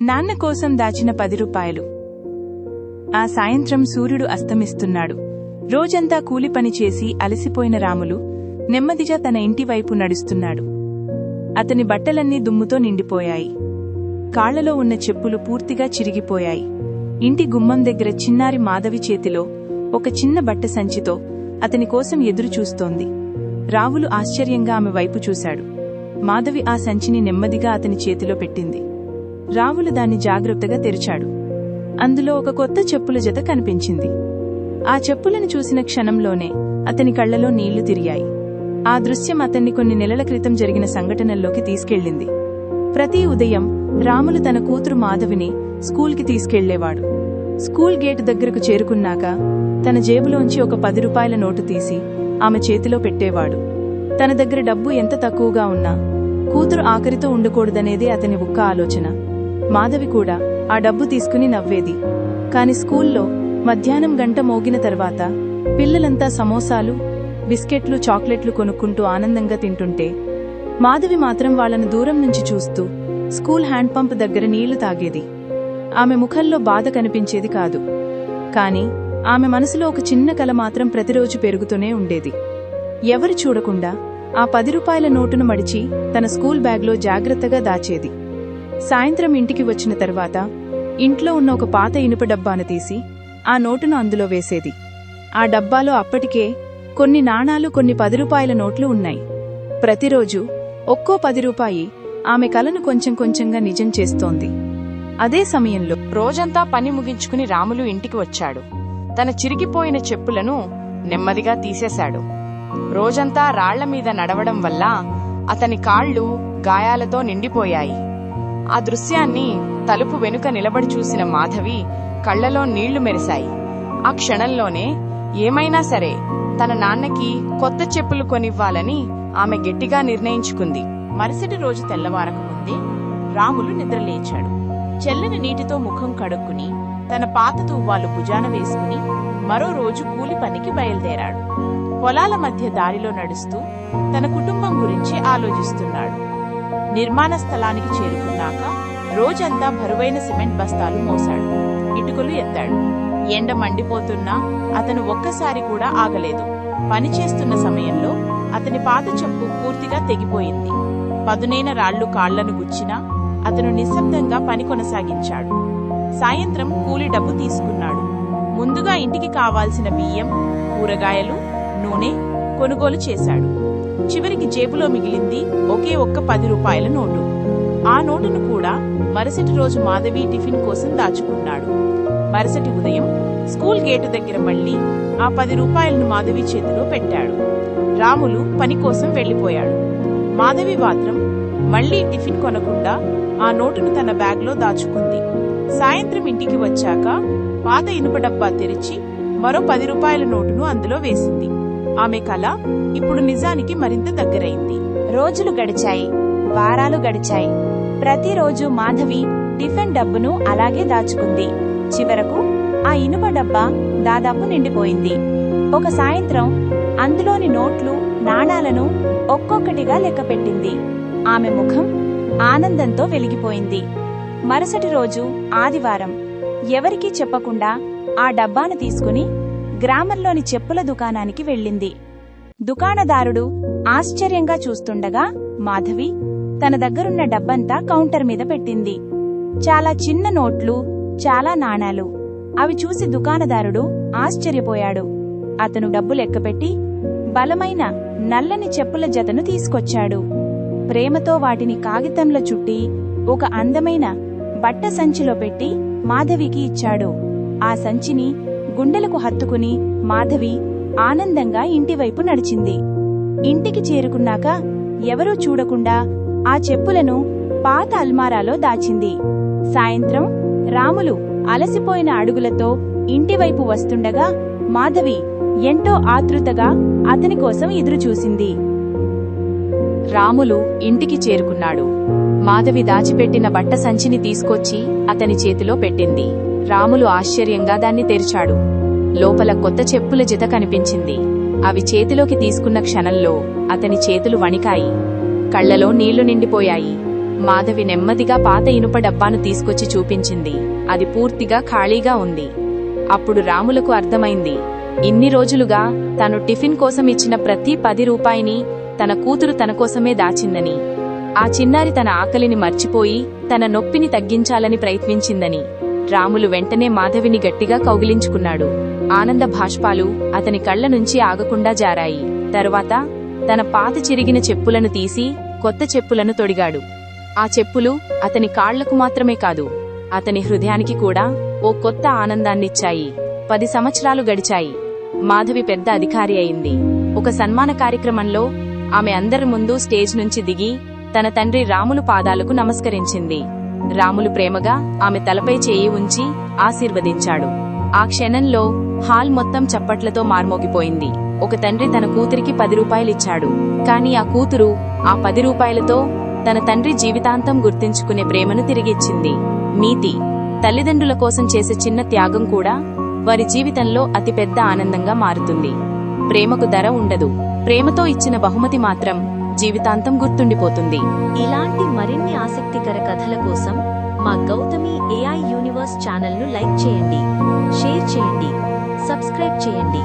నాన్న కోసం దాచిన 10 రూపాయలు. ఆ సాయంత్రం సూర్యుడు అస్తమిస్తున్నాడు. రోజంతా కూలి పని చేసి అలసిపోయిన రాములు నెమ్మదిగా తన ఇంటివైపు నడుస్తున్నాడు. అతని బట్టలన్నీ దుమ్ముతో నిండిపోయాయి. కాళ్లలో ఉన్న చెప్పులు పూర్తిగా చిరిగిపోయాయి. ఇంటి గుమ్మం దగ్గర చిన్నారి మాధవి చేతిలో ఒక చిన్న బట్ట సంచితో అతని కోసం ఎదురుచూస్తోంది. రాములు ఆశ్చర్యంగా ఆమె వైపు చూశాడు. మాధవి ఆ సంచిని నెమ్మదిగా అతని చేతిలో పెట్టింది. రాములు దాన్ని జాగ్రత్తగా తెరిచాడు. అందులో ఒక కొత్త చెప్పుల జత కనిపించింది. ఆ చెప్పులను చూసిన క్షణంలోనే అతని కళ్లలో నీళ్లు తిరిగాయి. ఆ దృశ్యం అతన్ని కొన్ని నెలల క్రితం జరిగిన సంఘటనల్లోకి తీసుకెళ్లింది. ప్రతి ఉదయం రాములు తన కూతురు మాధవిని స్కూల్కి తీసుకెళ్లేవాడు. స్కూల్ గేటు దగ్గరకు చేరుకున్నాక తన జేబులోంచి ఒక 10 రూపాయల నోటు తీసి ఆమె చేతిలో పెట్టేవాడు. తన దగ్గర డబ్బు ఎంత తక్కువగా ఉన్నా కూతురు ఆఖరితో ఉండకూడదనేదే అతని ఒక్క ఆలోచన. మాధవి కూడా ఆ డబ్బు తీసుకుని నవ్వేది. కాని స్కూల్లో మధ్యాహ్నం గంట మోగిన తర్వాత పిల్లలంతా సమోసాలు, బిస్కెట్లు, చాక్లెట్లు కొనుక్కుంటూ ఆనందంగా తింటుంటే మాధవి మాత్రం వాళ్లను దూరం నుంచి చూస్తూ స్కూల్ హ్యాండ్ పంప్ దగ్గర నీళ్లు తాగేది. ఆమె ముఖంలో బాధ కనిపించేది కాదు. కాని ఆమె మనసులో ఒక చిన్న కల మాత్రం ప్రతిరోజు పెరుగుతూనే ఉండేది. ఎవరు చూడకుండా ఆ 10 రూపాయల నోటును మడిచి తన స్కూల్ బ్యాగ్లో జాగ్రత్తగా దాచేది. సాయంత్రం ఇంటికి వచ్చిన తర్వాత ఇంట్లో ఉన్న ఒక పాత ఇనుప డబ్బాను తీసి ఆ నోటును అందులో వేసేది. ఆ డబ్బాలో అప్పటికే కొన్ని నాణాలు, కొన్ని 10 రూపాయల నోట్లు ఉన్నాయి. ప్రతిరోజు ఒక్కో 10 రూపాయి ఆమె కలను కొంచెం కొంచెంగా నిజం చేస్తోంది. అదే సమయంలో రోజంతా పని ముగించుకుని రాములు ఇంటికి వచ్చాడు. తన చిరిగిపోయిన చెప్పులను నెమ్మదిగా తీసేశాడు. రోజంతా రాళ్ల మీద నడవడం వల్ల అతని కాళ్లు గాయాలతో నిండిపోయాయి. ఆ దృశ్యాన్ని తలుపు వెనుక నిలబడి చూసిన మాధవి కళ్లలో నీళ్లు మెరిశాయి. ఆ క్షణంలోనే ఏమైనా సరే తన నాన్నకి కొత్త చెప్పులు కొనివ్వాలని ఆమె గట్టిగా నిర్ణయించుకుంది. మరుసటి రోజు తెల్లవారకముందే రాములు నిద్రలేచాడు. చల్లని నీటితో ముఖం కడుక్కుని తన పాత తువ్వాలు భుజాన వేసుకుని మరో రోజు కూలి పనికి బయలుదేరాడు. పొలాల మధ్య దారిలో నడుస్తూ తన కుటుంబం గురించి ఆలోచిస్తున్నాడు. నిర్మాణ స్థలానికి చేరుకున్నాక రోజంతా బరువైన సిమెంట్ బస్తాలు మోశాడు. ఇటుకలు ఎత్తాడు. ఎండ మండిపోతున్నా అతను ఒక్కసారి కూడా ఆగలేదు. పనిచేస్తున్న సమయంలో అతని పాత చెప్పు పూర్తిగా తెగిపోయింది. పదునైన రాళ్లు కాళ్లను గుచ్చినా అతను నిశ్శబ్దంగా పని కొనసాగించాడు. సాయంత్రం కూలి డబ్బు తీసుకున్నాడు. ముందుగా ఇంటికి కావాల్సిన బియ్యం, కూరగాయలు, నూనె కొనుగోలు చేశాడు. చివరికి జేబులో మిగిలింది ఒకే ఒక్క 10 రూపాయల నోటు. ఆ నోటును కూడా మరుసటి రోజు మాధవి టిఫిన్ కోసం దాచుకున్నాడు. మరుసటి ఉదయం స్కూల్ గేటు దగ్గర మళ్లీ ఆ 10 రూపాయలను మాధవి చేతిలో పెట్టాడు. రాములు పని కోసం వెళ్లిపోయాడు. మాధవి మాత్రం మళ్లీ టిఫిన్ కొనకుండా ఆ నోటును తన బ్యాగ్లో దాచుకుంది. సాయంత్రం ఇంటికి వచ్చాక పాత ఇనుప డబ్బా తెరిచి మరో 10 రూపాయల నోటును అందులో వేసింది. ఆమె కల ఇప్పుడు నిజానికి మరింత దగ్గరైంది. రోజులు గడిచాయి, వారాలు గడిచాయి. ప్రతిరోజు మాధవి టిఫిన్ డబ్బును అలాగే దాచుకుంది. చివరకు ఆ ఇనుప డబ్బా దాదాపు నిండిపోయింది. ఒక సాయంత్రం అందులోని నోట్లు, నాణాలను ఒక్కొక్కటిగా లెక్కపెట్టింది. ఆమె ముఖం ఆనందంతో వెలిగిపోయింది. మరుసటి రోజు ఆదివారం ఎవరికీ చెప్పకుండా ఆ డబ్బాను తీసుకుని గ్రామంలోని చెప్పుల దుకాణానికి వెళ్ళింది. దుకాణదారుడు ఆశ్చర్యంగా చూస్తుండగా మాధవి తన దగ్గరున్న డబ్బంతా కౌంటర్ మీద పెట్టింది. చాలా చిన్న నోట్లు, చాలా నాణాలు. అవి చూసి దుకాణదారుడు ఆశ్చర్యపోయాడు. అతను డబ్బు లెక్కపెట్టి బలమైన నల్లని చెప్పుల జతను తీసుకొచ్చాడు. ప్రేమతో వాటిని కాగితంలో చుట్టి ఒక అందమైన బట్ట సంచిలో పెట్టి మాధవికి ఇచ్చాడు. ఆ సంచిని గుండెలకు హత్తుకుని మాధవి ఆనందంగా ఇంటివైపు నడిచింది. ఇంటికి చేరుకున్నాక ఎవరూ చూడకుండా ఆ చెప్పులను పాత అల్మారాలో దాచింది. సాయంత్రం రాములు అలసిపోయిన అడుగులతో ఇంటివైపు వస్తుండగా మాధవి ఎంతో ఆతృతగా అతని కోసం ఎదురుచూసింది. రాములు ఇంటికి చేరుకున్నాడు. మాధవి దాచిపెట్టిన బట్ట సంచిని తీసుకొచ్చి అతని చేతిలో పెట్టింది. రాములు ఆశ్చర్యంగా దాన్ని తెరిచాడు. లోపల కొత్త చెప్పుల జత కనిపించింది. అవి చేతిలోకి తీసుకున్న క్షణంలో అతని చేతులు వణికాయి. కళ్లలో నీళ్లు నిండిపోయాయి. మాధవి నెమ్మదిగా పాత ఇనుప డబ్బాను తీసుకొచ్చి చూపించింది. అది పూర్తిగా ఖాళీగా ఉంది. అప్పుడు రాములకు అర్థమైంది, ఇన్ని రోజులుగా తను టిఫిన్ కోసం ఇచ్చిన ప్రతి 10 రూపాయిని తన కూతురు తన కోసమే దాచిందని, ఆ చిన్నారి తన ఆకలిని మర్చిపోయి తన నొప్పిని తగ్గించాలని ప్రయత్నించిందని. రాములు వెంటనే మాధవిని గట్టిగా కౌగిలించుకున్నాడు. ఆనంద భాష్పాలు అతని కళ్ల నుంచి ఆగకుండా జారాయి. తరువాత తన పాత చిరిగిన చెప్పులను తీసి కొత్త చెప్పులను తొడిగాడు. ఆ చెప్పులు అతని కాళ్లకు మాత్రమే కాదు, అతని హృదయానికి కూడా ఓ కొత్త ఆనందాన్నిచ్చాయి. 10 సంవత్సరాలు గడిచాయి. మాధవి పెద్ద అధికారి అయింది. ఒక సన్మాన కార్యక్రమంలో ఆమె అందరి ముందు స్టేజ్ నుంచి దిగి తన తండ్రి రాములు పాదాలకు నమస్కరించింది. రాములు ప్రేమగా ఆమె తలపై చేయి ఉంచి ఆశీర్వదించాడు. ఆ క్షణంలో హాల్ మొత్తం చప్పట్లతో మార్మోగిపోయింది. ఒక తండ్రి తన కూతురికి 10 రూపాయలిచ్చాడు. కాని ఆ కూతురు ఆ 10 రూపాయలతో తన తండ్రి జీవితాంతం గుర్తించుకునే ప్రేమను తిరిగిచ్చింది. నీతి: తల్లిదండ్రుల కోసం చేసే చిన్న త్యాగం కూడా వారి జీవితంలో అతిపెద్ద ఆనందంగా మారుతుంది. ప్రేమకు ధర ఉండదు. ప్రేమతో ఇచ్చిన బహుమతి మాత్రం జీవితాంతం గుర్తుండిపోతుంది. ఇలాంటి మరిన్ని ఆసక్తికర కథల కోసం మా గౌతమి AI యూనివర్స్ ఛానల్ను లైక్ చేయండి, షేర్ చేయండి, సబ్స్క్రైబ్ చేయండి.